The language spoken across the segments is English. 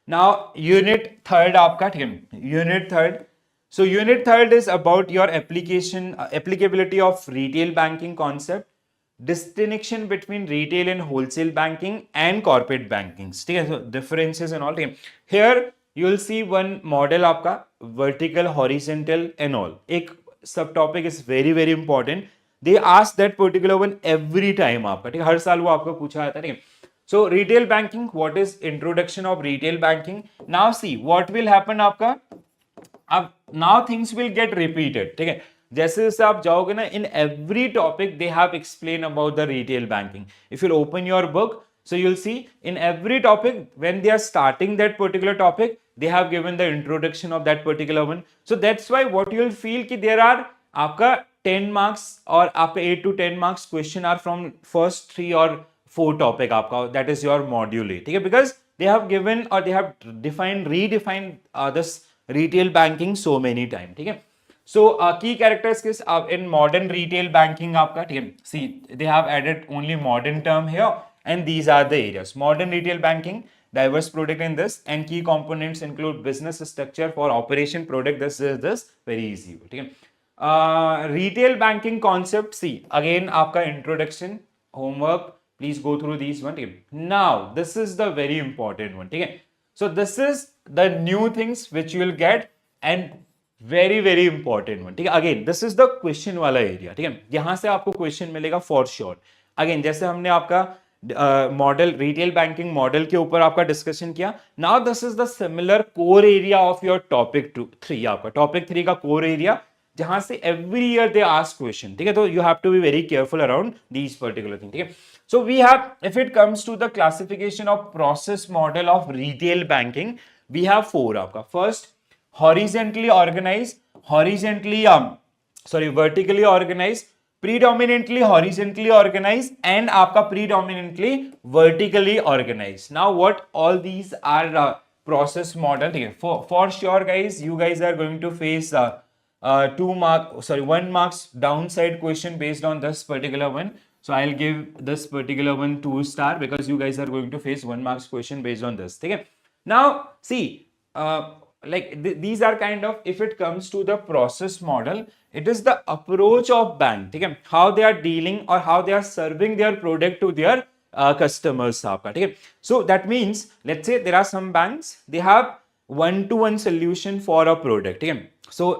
Now unit third आपका, ठीक है, unit third. So unit third is about your application applicability of retail banking concept, distinction between retail and wholesale banking and corporate banking. ठीक है, so differences and all. ठीक है, here you will see one model आपका vertical, horizontal and all. एक सब topic is very very important. They ask that particular one every time आपका, ठीक है, हर साल वो आपको पूछा जाता है, ठीक है. So retail banking, what is introduction of retail banking? Now see what will happen आपका, अब now things will get repeated, ठीक है, जैसे जैसे आप जाओगे ना, in every topic they have explain about the retail banking. If you open your book, so you'll see in every topic when they are starting that particular topic they have given the introduction of that particular one. So that's why what you'll feel कि there are आपका 10 marks और आपका 8 to 10 marks question are from first 3 or 4 topic आपका, that is your module A, ठीक है, because they have given or they have redefined this retail banking so many time, ठीक है. So key characteristics in modern retail banking आपका, ठीक है, see they have added only modern term here and these are the areas. Modern retail banking, diverse product in this and key components include business structure for operation product, this very easy, ठीक है. Retail banking concept, see again आपका introduction homework, please go through these one, ठीक है. Now this is the very important one, ठीक है. So this is the new things which you will get and very very important one, ठीक है. Again this is the question वाला area, ठीक है, यहां से आपको क्वेश्चन मिलेगा फॉर श्योर. अगेन जैसे हमने आपका मॉडल रिटेल बैंकिंग मॉडल के ऊपर आपका डिस्कशन किया, now this is the similar core area of your topic 3, आपका टॉपिक 3 का कोर एरिया, जहां से every year they ask question, ठीक है. तो you have to be very careful around these particular thing, ठीक है. So we have, if it comes to the classification of process model of retail banking, we have 4 आपका. First, horizontally organized, vertically organized, predominantly horizontally organized, and आपका predominantly vertically organized. Now what all these are process model, ठीक है. For sure guys, you guys are going to face 1 marks downside question based on this particular one. So I'll give this particular one 2 star because you guys are going to face 1 marks question based on this, okay. Now see these are kind of, if it comes to the process model, it is the approach of bank, okay, how they are dealing or how they are serving their product to their customers आपका, ठीक है. So that means let's say there are some banks, they have one-to-one solution for a product, ठीक है. So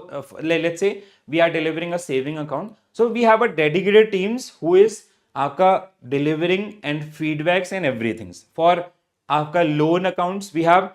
let's say we are delivering a saving account, so we have a dedicated teams who is आपका delivering and feedbacks and everything. For आपका loan accounts, we have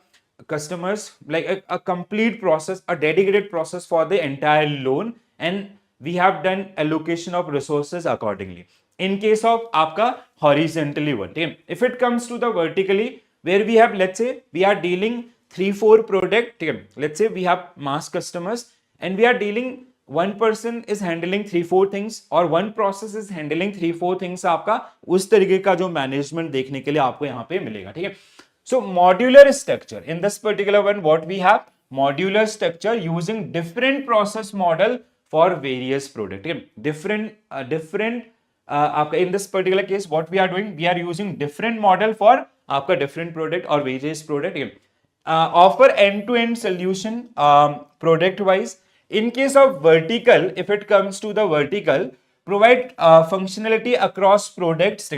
customers like a complete process, a dedicated process for the entire loan, and we have done allocation of resources accordingly. In case of आपका horizontally one, if it comes to the vertically, where we have, let's say we are dealing 3-4 product, let's say we have mass customers and we are dealing, one person is handling 3-4 things और one process is handling 3-4 things, आपका उस तरीके का जो management देखने के लिए आपको यहाँ पे मिलेगा, ठीक है. So modular structure, in this particular one what we have, modular structure using different process model for various product, different आपका, in this particular case what we are doing, we are using different model for आपका different product or various product, offer end-to-end solution product wise. In case of vertical, if it comes to the vertical, provide functionality across products,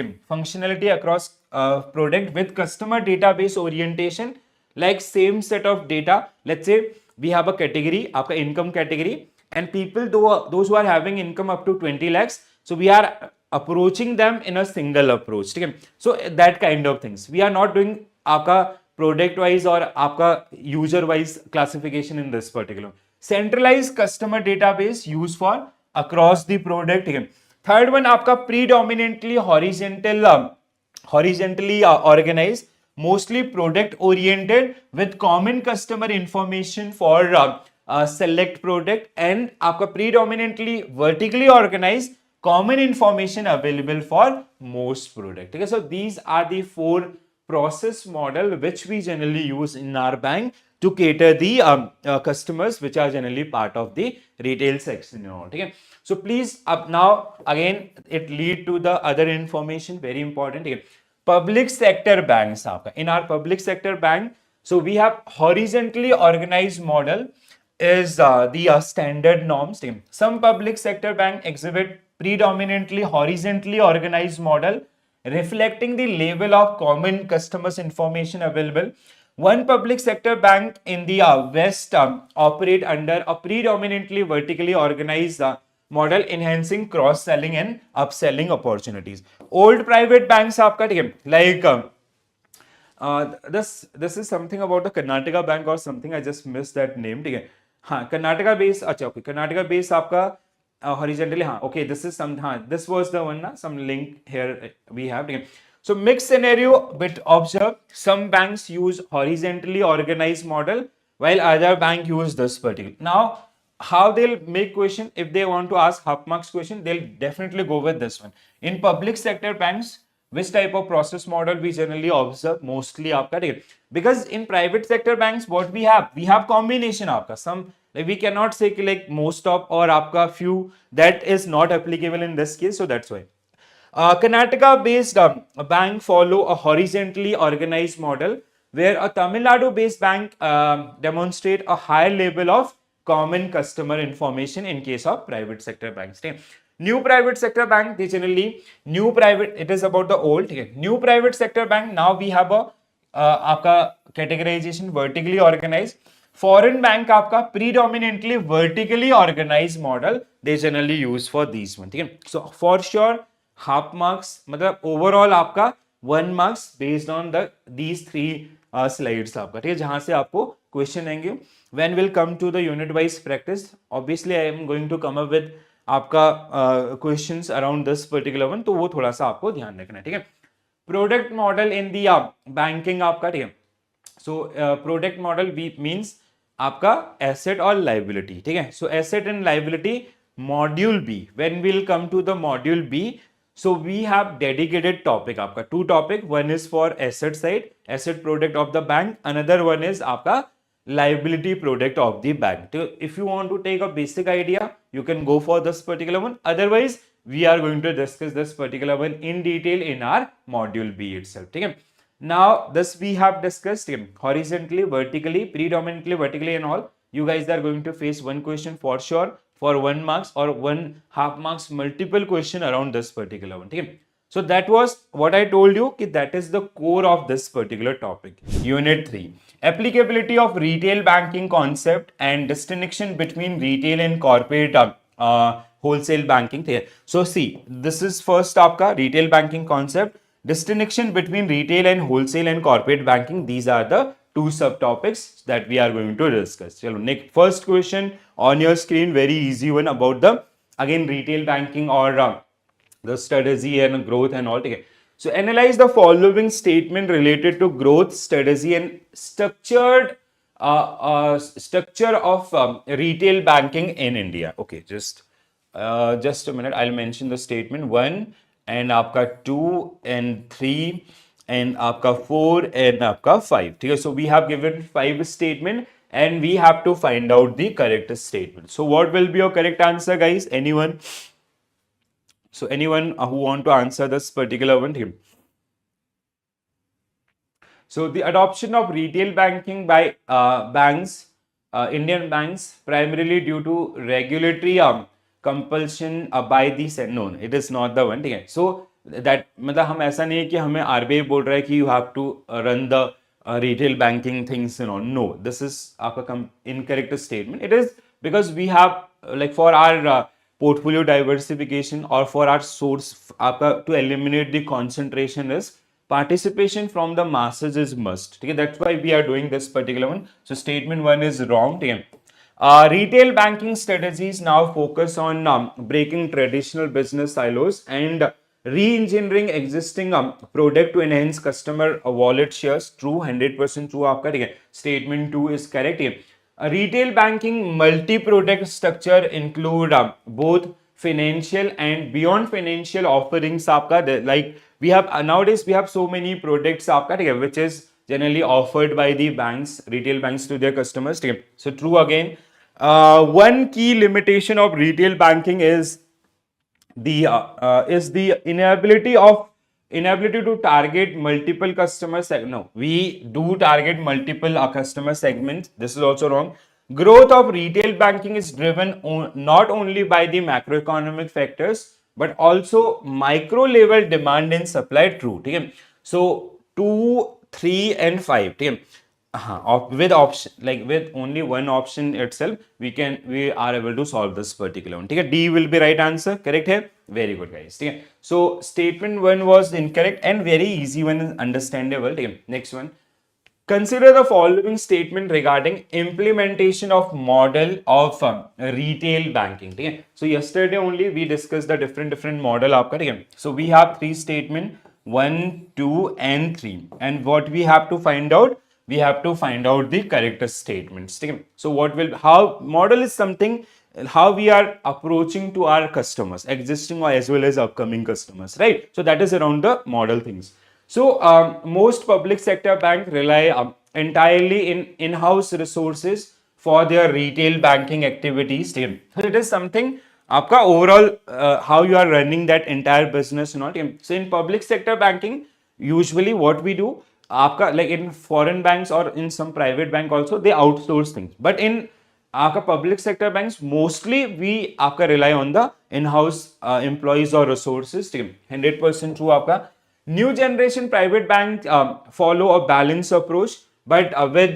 product with customer database orientation, like same set of data. Let's say we have a category, आपका income category, and people those who are having income up to 20 lakhs, so we are approaching them in a single approach, ठीक है. So that kind of things we are not doing आपका product wise और आपका user wise classification in this particular. Centralized customer database used for across the product, ठीक है. Third one आपका predominantly horizontally organized, mostly product oriented with common customer information for select product, and आपका predominantly vertically organized, common information available for most product, ठीक है. So these are the 4 process model which we generally use in our bank to cater the customers which are generally part of the retail section, okay. So please up now again it lead to the other information very important, okay. Public sector banks, in our public sector bank, So we have horizontally organized model is the standard norms team. Some public sector bank exhibit predominantly horizontally organized model reflecting the level of common customers information available. One public sector bank in the West operate under a predominantly vertically organized model enhancing cross selling and upselling opportunities. Old private banks आपका ठीक है like this is something about the Karnataka Bank or something. I just missed that name. ठीक है हाँ Karnataka base अच्छा okay Karnataka base आपका horizontally हाँ okay this is some हाँ दिस वाज द वन ना सम लिंक हियर वी हैव ठीक है so mixed scenario bit observe some banks use horizontally organized model while other bank use this particular now how they'll make question if they want to ask half marks question they'll definitely go with this one in public sector banks which type of process model we generally observe mostly आपका ठीक है because in private sector banks what we have combination आपका some like we cannot say कि like most of or आपका few that is not applicable in this case so that's why Karnataka based bank follow a horizontally organized model where a Tamil Nadu based bank demonstrate a higher level of common customer information in case of private sector banks. New private sector bank they generally new private it is about the old new private sector bank now we have a आपका categorization vertically organized foreign bank आपका predominantly vertically organized model they generally use for these one ठीक है so for sure half marks मतलब overall आपका 1 marks based on the these three slides आपका ठीक है जहां से आपको क्वेश्चन आएंगे when will come to the unit wise practice obviously I am going to come up with आपका questions around this particular one तो वो थोड़ा सा आपको ध्यान रखना है ठीक है product model in the banking आपका ठीक है सो प्रोडक्ट मॉडल मींस आपका एसेट और लाइबिलिटी ठीक है so asset and liability module B when will come to the module B so we have dedicated topic आपका two topic one is for asset side asset product of the bank another one is आपका liability product of the bank so if you want to take a basic idea you can go for this particular one otherwise we are going to discuss this particular one in detail in our module B itself ठीक है now this we have discussed horizontally vertically predominantly vertically and all you guys are going to face one question for sure for 1 marks or 1 half marks multiple question around this particular one okay so that was what I told you कि that is the core of this particular topic unit 3 applicability of retail banking concept and distinction between retail and corporate wholesale banking ठीक है so see this is first आपका retail banking concept distinction between retail and wholesale and corporate banking these are the two subtopics that we are going to discuss. Chalo, next first question on your screen, very easy one about the again retail banking or the strategy and growth and all. Okay. So analyze the following statement related to growth strategy and structure of retail banking in India. Okay, just a minute. I'll mention the statement 1 and आपका 2 and 3. And आपका 4 and आपका 5 ठीक है so we have given 5 statement and we have to find out the correct statement so what will be your correct answer guys anyone so anyone who want to answer this particular one here so the adoption of retail banking by banks Indian banks primarily due to regulatory compulsion by the no it is not the one ठीक है so that मतलब हम ऐसा नहीं है कि हमें RBI बोल रहा है कि you have to run the retail banking things no this is आपका incorrect statement it is because we have like for our portfolio diversification और फॉर आवर सोर्स आपका to eliminate the concentration is participation from the masses is must ठीक है that's why we are doing this particular one so statement 1 is wrong ठीक है retail banking strategies now focus on breaking traditional business silos and re-engineering existing product to enhance customer wallet shares true 100% true आपका ठीक है statement 2 is correct here retail banking multi-product structure include both financial and beyond financial offerings आपका like we have nowadays we have so many products आपका ठीक है which is generally offered by the banks retail banks to their customers ठीक है so true again one key limitation of retail banking is the inability of inability to target multiple customer no, we do target multiple customer segments. This is also wrong. Growth of retail banking is driven not only by the macroeconomic factors but also micro level demand and supply. True. ठीक है? So 2, 3 and 5. ठीक है? With option, like with only one option itself, we are able to solve this particular one. ठीक है? D will be right answer. Correct है? Very good guys. ठीक है? So statement 1 was incorrect and very easy one, understandable. ठीक है? Next one. Consider the following statement regarding implementation of model of retail banking. ठीक है? So yesterday only we discussed the different model आपका. ठीक है? So we have 3 statement, 1, 2 and 3, and what we have to find out, we have to find out the correct statements. ठीक है? So what will, how model is something, how we are approaching to our customers, existing or as well as upcoming customers, right? So that is around the model things. So most public sector banks rely entirely in-house resources for their retail banking activities. So it is something आपका overall how you are running that entire business, not. So in public sector banking, usually what we do, आपका like in foreign banks or in some private bank also, they outsource things. But in आपका public sector banks, mostly we आपका rely on the in-house employees or resources. 100% true आपका. New generation private bank follow a balanced approach, but with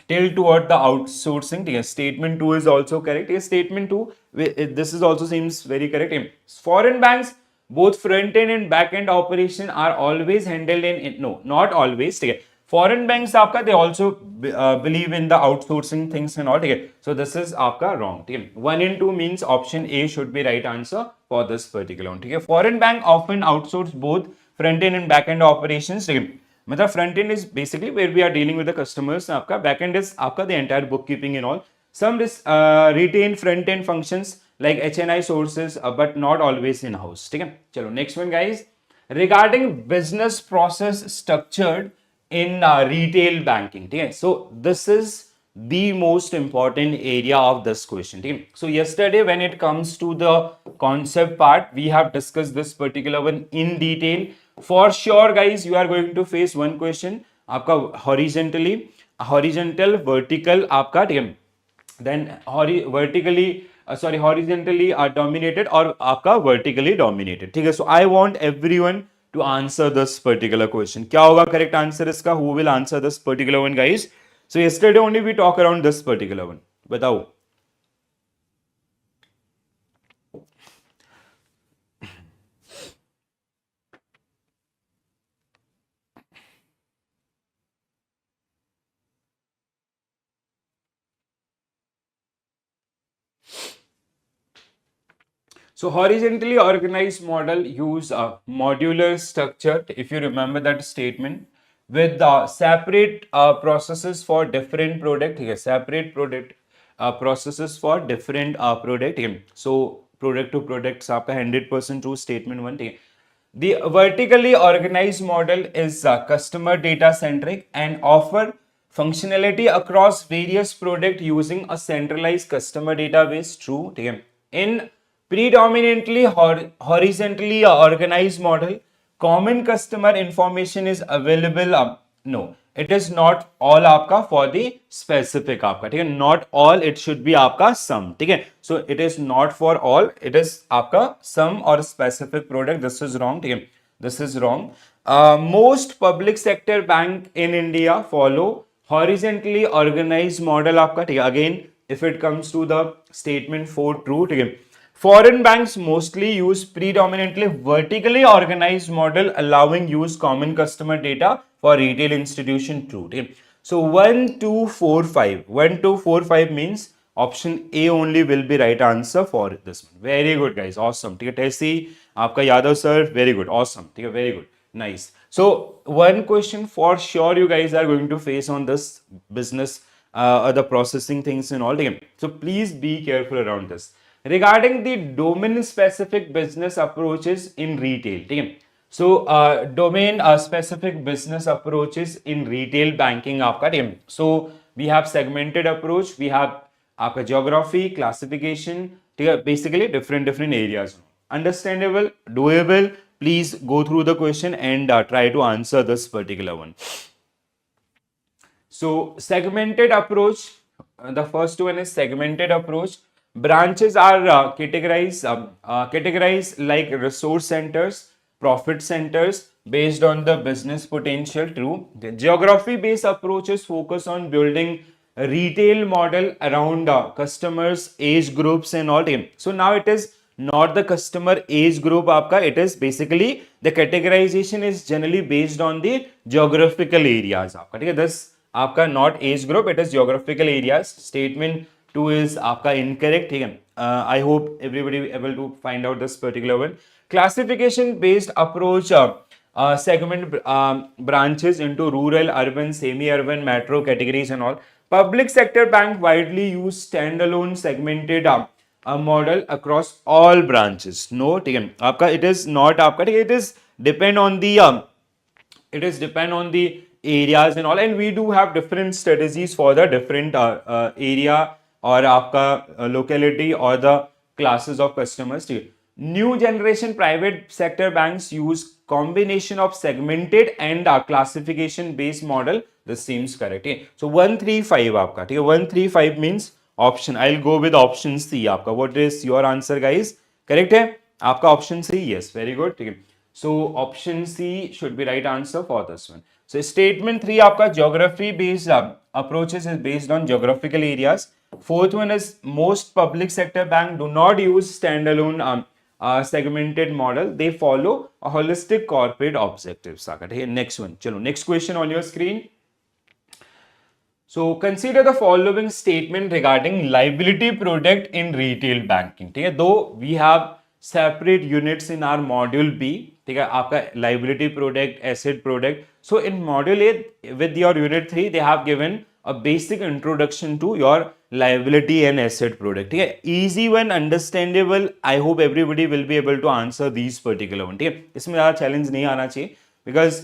tilt toward the outsourcing. Yes, statement 2 is also correct. Yes, statement 2, this is also seems very correct. Foreign banks, both front end and back end operation are always handled in no, not always. Foreign banks आपका, they also believe in the outsourcing things and all. So this is आपका wrong. 1 and 2 means option A should be right answer for this particular one. Foreign bank often outsource both front end and back end operations. मतलब front end is basically where we are dealing with the customers. आपका back end is आपका the entire bookkeeping and all. Some retain front end functions like HNI sources, but not always in house. ठीक है? चलो next one guys. Regarding business process structured in retail banking. ठीक है? So this is the most important area of this question. ठीक है? So yesterday when it comes to the concept part, we have discussed this particular one in detail. For sure guys, you are going to face one question आपका horizontal, vertical आपका. ठीक है? Then horizontally dominated और आपका vertically dominated. ठीक है? So I want everyone to answer this particular question. क्या होगा correct answer इसका? Who will answer this particular one guys? So yesterday only we talk around this particular one. बताओ. So horizontally organized model use a modular structure, if you remember that statement, with separate processes for different product. Separate product processes for different product. So product to products आपका 100% true statement 1. The vertically organized model is customer data centric and offer functionality across various products using a centralized customer database. True. In predominantly horizontally organized model, common customer information is available. No, it is not all आपका for the specific आपका. ठीक है? Not all, it should be आपका some. ठीक है? So it is not for all, it is आपका some or specific product. This is wrong. ठीक है? This is wrong. Most public sector bank in India follow horizontally organized model आपका. ठीक है? Again, if it comes to the statement 4 true. ठीक है? Foreign banks mostly use predominantly vertically organized model, allowing use common customer data for retail institution. True. So 1, 2, 4, 5. 1, 2, 4, 5 means option A only will be right answer for this one. Very good guys. Awesome. Tessie, आपका Yadav sir, very good. Awesome. Very good. Nice. So one question for sure you guys are going to face on this business, the processing things and all. So please be careful around this. Regarding the domain specific business approaches in retail. So domain specific business approaches in retail banking आपका. So we have segmented approach, we have आपका geography, classification, basically different areas. Understandable, doable. please go through the question and try to answer this particular one. So segmented approach, the first one is segmented approach. Branches are categorized like resource centers, profit centers based on the business potential. True. The geography based approaches focus on building a retail model around customers, age groups and all. So now it is not the customer age group आपका, it is basically the categorization is generally based on the geographical areas आपका, ठीक है. Thus आपका not as group, it is geographical areas. Statement 2 is आपका incorrect, ठीक है. I hope everybody able to find out this particular one. Classification based approach segment branches into rural, urban, semi-urban, metro categories and all. Public sector bank widely use standalone segmented model across all branches. No, ठीक है. आपका it is not आपका, ठीक है. It is depend on the areas and all, and we do have different strategies for the different area or आपका locality or the classes of customers. New generation private sector banks use combination of segmented and classification based model. This seems correct. So 135 आपका, ठीक है. 135 means option. I'll go with option C आपका. What is your answer guys? Correct है आपका option C? Yes, very good, ठीक है. So option C should be right answer for this one. So statement 3 आपका geography based approaches is based on geographical areas. Fourth one is most public sector bank do not use standalone segmented model. They follow a holistic corporate objectives. Next one. Chalo, next question on your screen. So consider the following statement regarding liability product in retail banking. Though we have separate units in our module B, ठीक है, आपका liability product, asset product. So in module A with your unit 3 they have given a basic introduction to your liability and asset product. ठीक है, easy one, understandable. I hope everybody will be able to answer these particular one. ठीक है, इसमें ज़्यादा challenge नहीं आना चाहिए because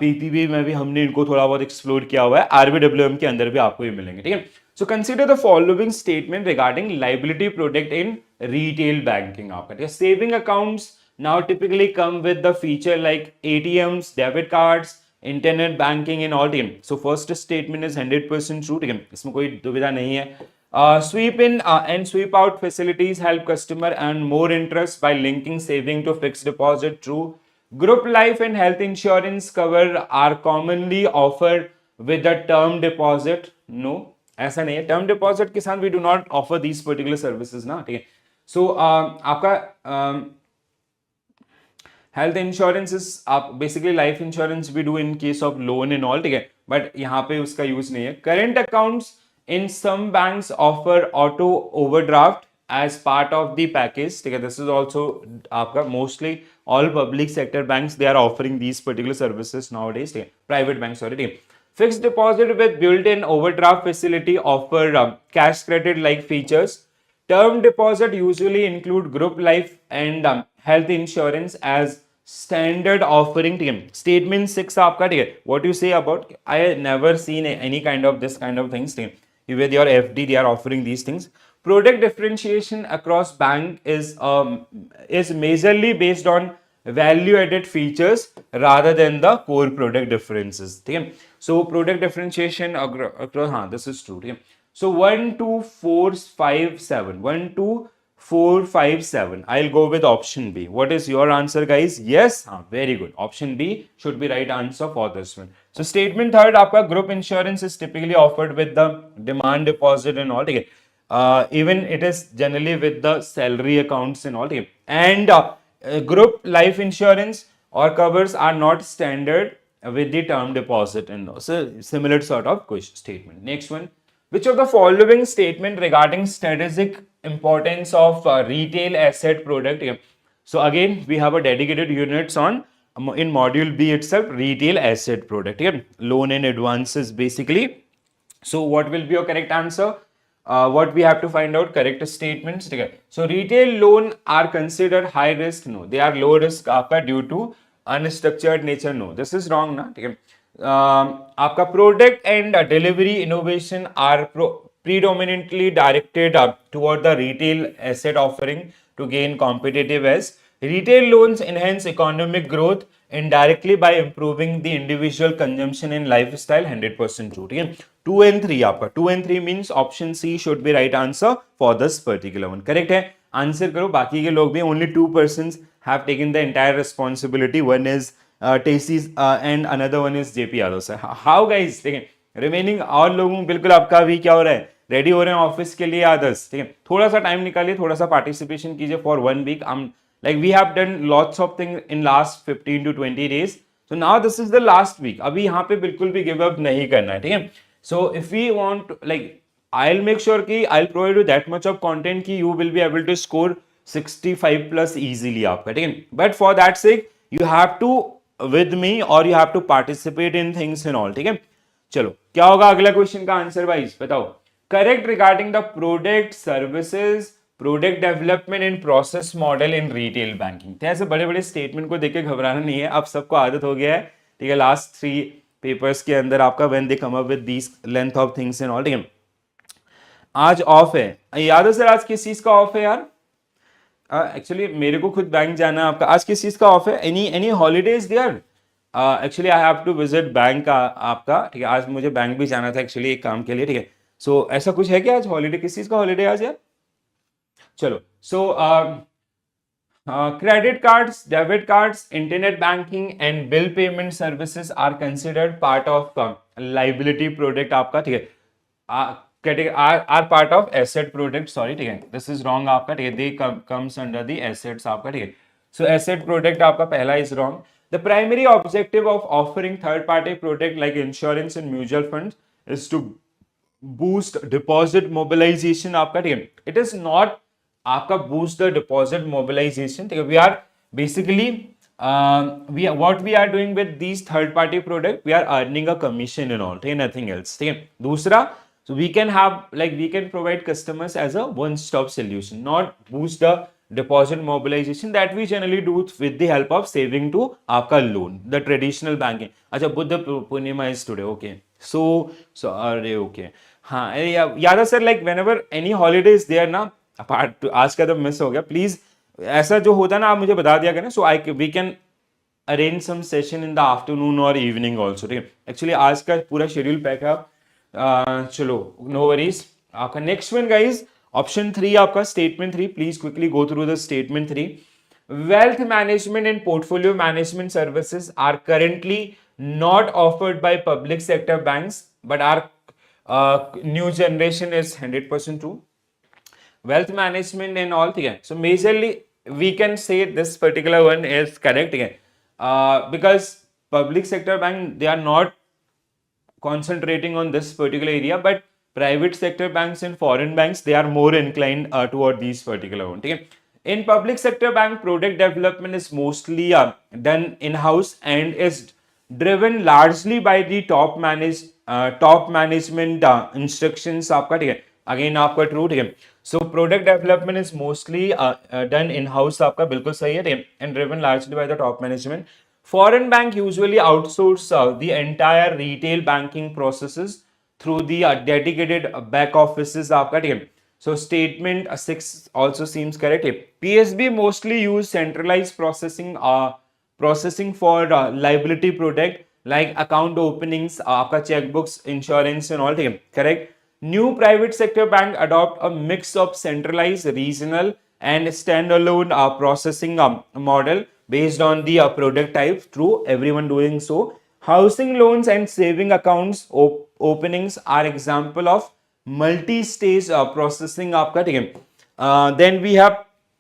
PPB में भी हमने इनको थोड़ा बहुत एक्सप्लोर किया हुआ है, RBWM के अंदर भी आपको ये मिलेंगे. ठीक है. So consider the following statement regarding liability product in retail banking. आपका saving accounts now typically come with the feature like ATMs, debit cards, internet banking and all. So first statement is 100% true. ठीक है, इसमें कोई दुविधा नहीं है. Sweep in and sweep out facilities help customer earn more interest by linking saving to fixed deposit. True. Group life and health insurance cover are commonly offered with a term deposit. No, ऐसा नहीं है. Term deposit के साथ we do not offer these particular services ना. ठीक है. So आपका health insurance is आप basically life insurance we do in case of loan and all. ठीक है, बट यहाँ पे उसका यूज नहीं है. Current accounts in some banks offer auto overdraft as part of the package. ठीक है, दिस इज ऑल्सो आपका mostly all public sector banks they are offering these particular services now days. ठीक है, प्राइवेट बैंक सॉरी. ठीक है. Fixed deposit with built-in overdraft facility offer cash credit-like features. Term deposit usually include group life and health insurance as standard offering. Statement 6 आपका. ठीक है, what you say about? I never seen any kind of this kind of things. With your FD they are offering these things. Product differentiation across bank is majorly based on value added features rather than the core product differences. ठीक है. So product differentiation across, हाँ, this is true. ठीक है. So 1 2 4 5 7 1 2 4 5 7. I'll go with option B. What is your answer guys? Yes, हाँ, very good. Option B should be right answer for this one. So statement third आपका group insurance is typically offered with the demand deposit and all. ठीक है. Even it is generally with the salary accounts and all. ठीक है. And group life insurance or covers are not standard with the term deposit and so similar sort of question statement. Next one, which of the following statement regarding strategic importance of retail asset product? So again we have a dedicated units on in module B itself, retail asset product. Loan and advances basically. So what will be your correct answer? What we have to find out? Correct statements. So retail loan are considered high risk. No, they are low risk आपका due to unstructured nature. No, this is wrong ना. ठीक है. आपका product and delivery innovation are predominantly directed toward the retail asset offering to gain competitive edge. Retail loans enhance economic growth indirectly by improving the individual consumption and lifestyle. 100% true. ठीक है, 2 and 3 आपका 2 and 3 means option C should be right answer for this particular one. Correct है, answer करो. बाकी के लोग भी, only 2 persons have taken the entire responsibility. One is Tasis and another one is JP Yadav sir. How guys? ठीक है, remaining और लोगों बिल्कुल आपका भी क्या हो रहा है, रेडी हो रहे हैं ऑफिस के लिए आदर्स. ठीक है, थोड़ा सा टाइम निकालिए, थोड़ा सा पार्टिसिपेशन कीजिए for 1 week. Like we have done lots of things in last 15 to 20 days. So now this is the last week. अभी यहाँ पे बिल्कुल भी give up नहीं करना है. ठीक है, so if we want like I'll make sure कि I'll provide you that much of content कि you will be able to score 65 plus easily आपका. ठीक है, but for that sake you have to with me or you have to participate in things and all. ठीक है, चलो क्या होगा अगला क्वेश्चन का आंसर वाइज बताओ. Correct regarding the product services product development and process model in retail banking. तो ऐसे बड़े बड़े स्टेटमेंट को देख के घबराना नहीं है, अब सबको आदत हो गया है. ठीक है, लास्ट 3 पेपर्स के अंदर आपका when they come up with these length of things and all. ठीक है, आज ऑफ है, याद है सर आज किस चीज का ऑफ है यार? एक्चुअली मेरे को खुद बैंक जाना है आपका. आज किस चीज का ऑफ है? Any holidays there? Actually I have to visit bank आपका. ठीक है, आज मुझे बैंक भी जाना था एक्चुअली एक काम के लिए. ठीक है, सो ऐसा कुछ है क्या आज हॉलीडे? किस चीज का हॉलीडे आज यार? चलो, सो credit cards, debit cards, internet banking and bill payment services are considered part of liability product आपका. ठीक है, are part of asset product. Sorry, ठीक है, this is wrong आपका. ठीक है, they comes under the assets आपका. ठीक है, so asset product आपका पहला is wrong. The primary objective of offering third party product like insurance and mutual funds is to boost deposit mobilization आपका. ठीक है, it is not आपका boost the deposit mobilization. ठीक है, we are basically what we are doing with these third party product, we are earning a commission and all. ठीक है, nothing else. ठीक है, दूसरा, so we can have like we can provide customers as a one stop solution, not boost the deposit mobilization that we generally do with the help of saving to आपका loan, the traditional banking. अच्छा, Buddha Purnima is today. Okay, so अरे okay, हाँ याद है sir, like whenever any holiday is there ना, apart आज का तो मिस हो गया, प्लीज ऐसा जो होता है ना आप मुझे बता दिया करें, so I we can arrange some session in the afternoon और इवनिंग ऑल्सो. ठीक है, एक्चुअली आज का पूरा शेड्यूल पैक है. चलो नो वरीज. आपका नेक्स्ट वन गाइज ऑप्शन 3 आपका statement 3. Please quickly go through the statement 3. Wealth management and portfolio management services are currently not offered by public sector banks but are new generation is 100% true. Wealth management and all. ठीक है, so majorly we can say this particular one is correct. ठीक है, because public sector bank they are not concentrating on this particular area, but private sector banks and foreign banks they are more inclined toward these particular one. ठीक है, in public sector bank product development is mostly done in house and is driven largely by the top management instructions आपका. ठीक है, again आपका true. ठीक है, so product development is mostly done in house आपका बिल्कुल सही है. And driven largely by the top management. Foreign bank usually outsource the entire retail banking processes through the dedicated back offices आपका. ठीक है, so statement 6 also seems correct. PSB mostly use centralise processing for liability product like account openings आपका, chequebooks, insurance and all. ठीक है, correct. New private sector bank adopt a mix of centralized, regional, and standalone processing model based on the product type. True, everyone doing so. Housing loans and saving accounts openings are example of multi-stage processing. आपका. ठीक है, then we have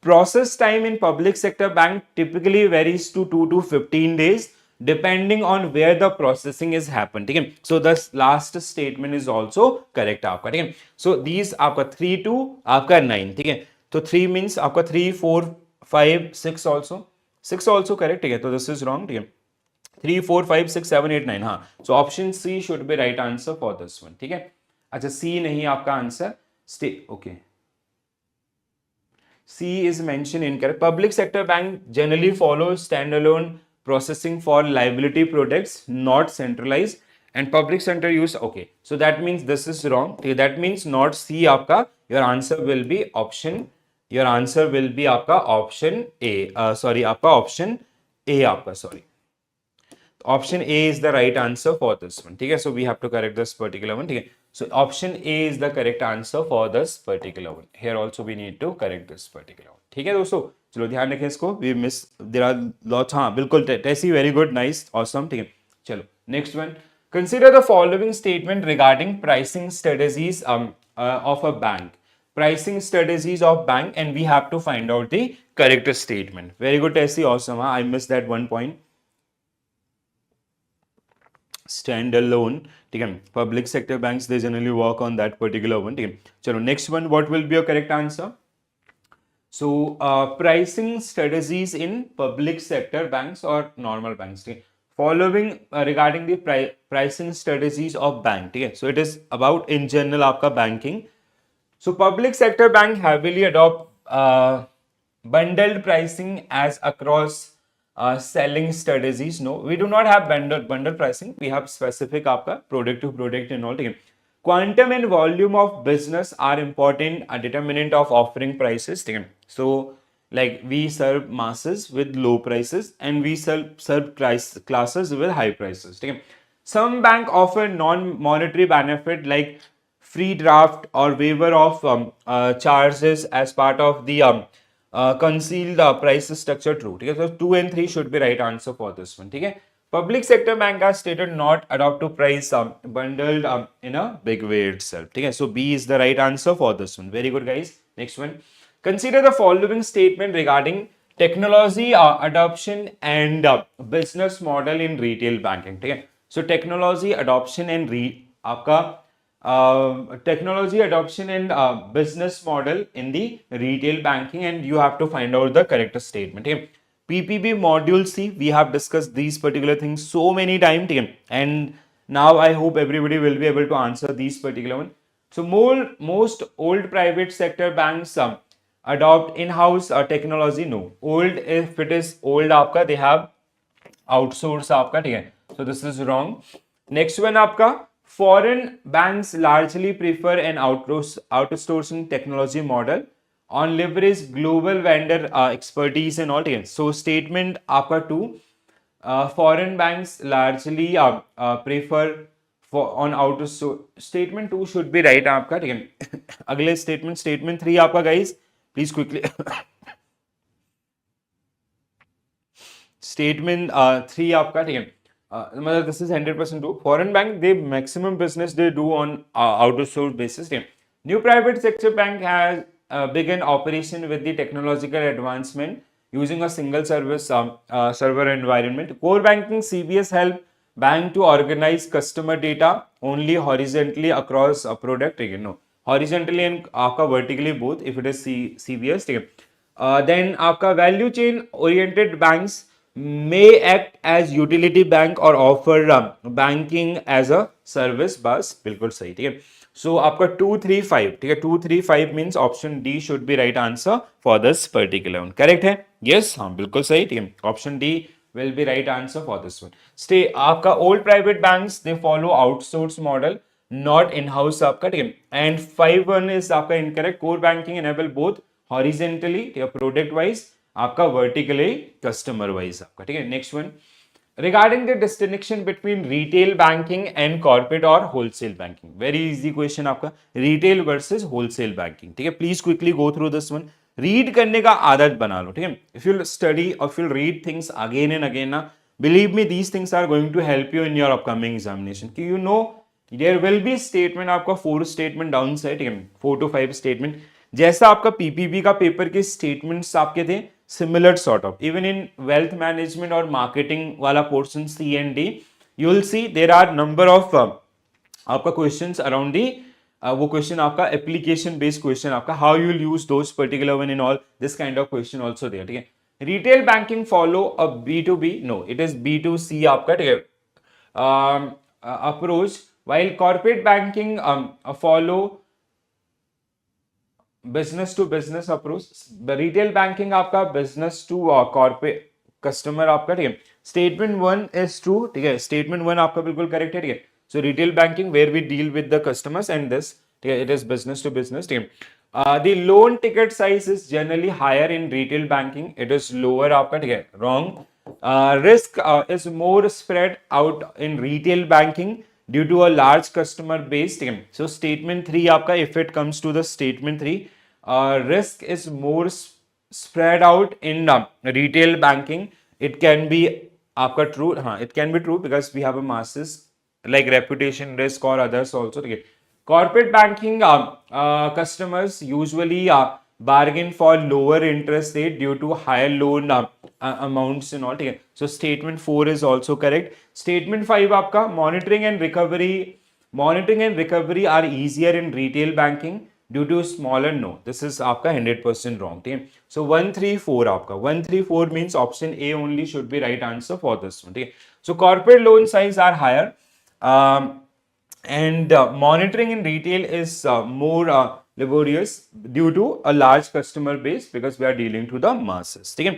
process time in public sector bank typically varies to 2 to 15 days. Depending on where the processing is happen. ठीक है, so the last statement is also correct आपका. ठीक है, so these आपका 3 to आपका 9. ठीक है, तो 3 means आपका 3 4 5 6 also correct. ठीक है, तो this is wrong. ठीक है, 3 4 5 6 7 8 9. हाँ, so option C should be right answer for this one. ठीक है, अच्छा C नहीं आपका answer. okay, C is mentioned incorrect. Public sector bank generally follows standalone processing for liability products, not centralized, and public sector use. Okay, so that means this is wrong. Okay, that means not C आपका. Your answer will be option your answer will be आपका option A, sorry आपका option A आपका, sorry option A is the right answer for this one. ठीक है, so we have to correct this particular one. ठीक है, so option A is the correct answer for this particular one. Here also we need to correct this particular one. ठीक है दोस्तों, चलो ध्यान रखें इसको. We miss, there are lots. हाँ बिल्कुल, Tessy very good, nice, awesome. ठीक है, चलो next one. Consider the following statement regarding pricing strategies of a bank. Pricing strategies of bank, and we have to find out the correct statement. Very good, Tessie, awesome. I missed that one point. Stand alone. ठीक है, public sector banks they generally work on that particular one. ठीक है, चलो next one, what will be your correct answer? So pricing strategies in public sector banks or normal banks. ठीक है, following regarding the pricing strategies of bank. ठीक है, so it is about in general आपका banking. So public sector bank heavily adopt bundled pricing as across selling strategies. No, we do not have bundle pricing. We have specific आपका product to product and all. ठीक है, quantum and volume of business are important a determinant of offering prices. ठीक है, so like we serve masses with low prices and we serve classes with high prices. ठीक है, some bank offer non-monetary benefit like free draft or waiver of charges as part of the concealed price structure. True. ठीक है, so 2 and 3 should be right answer for this one. ठीक है, public sector bank has stated not adopt to price bundled in a big way itself. ठीक है, so B is the right answer for this one. Very good guys. Next one. Consider the following statement regarding technology adoption and business model in retail banking. ठीक है, so technology adoption and आपका technology adoption and business model in the retail banking, and you have to find out the correct statement. Okay? PPB module C, we have discussed these particular things so many times, okay? And now I hope everybody will be able to answer these particular one. So most old private sector banks adopt in-house technology. No, old, if it is old आपका they have outsource आपका. ठीक है, so this is wrong. Next one आपका foreign banks largely prefer an outsourcing technology model on leverage global vendor expertise and all. So statement आपका 2, foreign banks largely prefer for on outsource. Statement 2 should be right आपका. ठीक है, अगले statement 3 आपका guys, please quickly. Statement 3 आपका. ठीक है, मतलब this is 100% true. Foreign bank, they maximum business they do on outsourced basis. New private sector bank has begun operation with the technological advancement using a single service server environment. Core banking CBS help bank to organize customer data only horizontally across a product. No, horizontally and आपका vertically both if it is CBS. Then आपका value chain oriented banks may act as utility bank or offer banking as a service. बस बिल्कुल सही. ठीक है, so आपका 2 3 5. ठीक है, 2 3 5 means option D should be right answer for this particular one. correct है? yes, हाँ बिल्कुल सही. ठीक है, option D will be right answer for this one. Stay आपका old private banks they follow outsource model not in-house आपका. ठीक है, and 5-1 is आपका incorrect. core banking enable both horizontally product wise आपका वर्टिकली कस्टमर वाइज आपका. ठीक है, next one. Regarding the distinction between retail banking and corporate और wholesale banking. Very easy question आपका, रिटेल वर्सेस होलसेल बैंकिंग. ठीक है, please quickly go through this one. Read करने का आदत बना लो. ठीक है, इफ यू स्टडी और if you read things again and again ना, believe me these things are going to help you in your upcoming examination. कि you know there will be statement आपका 4 स्टेटमेंट डाउन साइड. ठीक है, 4 to 5 statement जैसा आपका PPB का paper के statements आपके थे, similar sort of even in wealth management or marketing वाला portion C and D, you will see there are number of आपका questions around the वो question आपका application based question आपका how you will use those particular one in all this kind of question also there. ठीक है, retail banking follow a B2B, no it is B2C आपका. ठीक है, approach, while corporate banking follow business to business approach. Retail banking आपका business to corporate customer आपका. ठीक है, statement 1 is true. ठीक है, स्टेटमेंट 1 आपका बिल्कुल करेक्ट है. ठीक है, so retail banking where we deal with the customers and this. ठीक है, it is business to business. ठीक है, The loan ticket size is generally higher in retail banking. It is lower आपका, ठीक है, wrong. Risk is more spread out in retail banking due to a large customer base, ठीक है. So statement 3 आपका, if it comes to the statement 3, risk is more spread out in retail banking. It can be आपका true, हाँ, it can be true because we have a masses like reputation risk or others also, ठीक है. Corporate banking customers usually bargain for lower interest rate due to higher loan amounts and all, ठीक है. So statement 4 is also correct. Statement 5 आपका, monitoring and recovery are easier in retail banking due to smaller. No, this is आपका 100% wrong, ठीक है. So 1 3 4 आपका, 1 3 4 means option A only should be right answer for this one, ठीक है. So corporate loan size are higher. And monitoring in retail is more laborious due to a large customer base because we are dealing to the masses, ठीक है.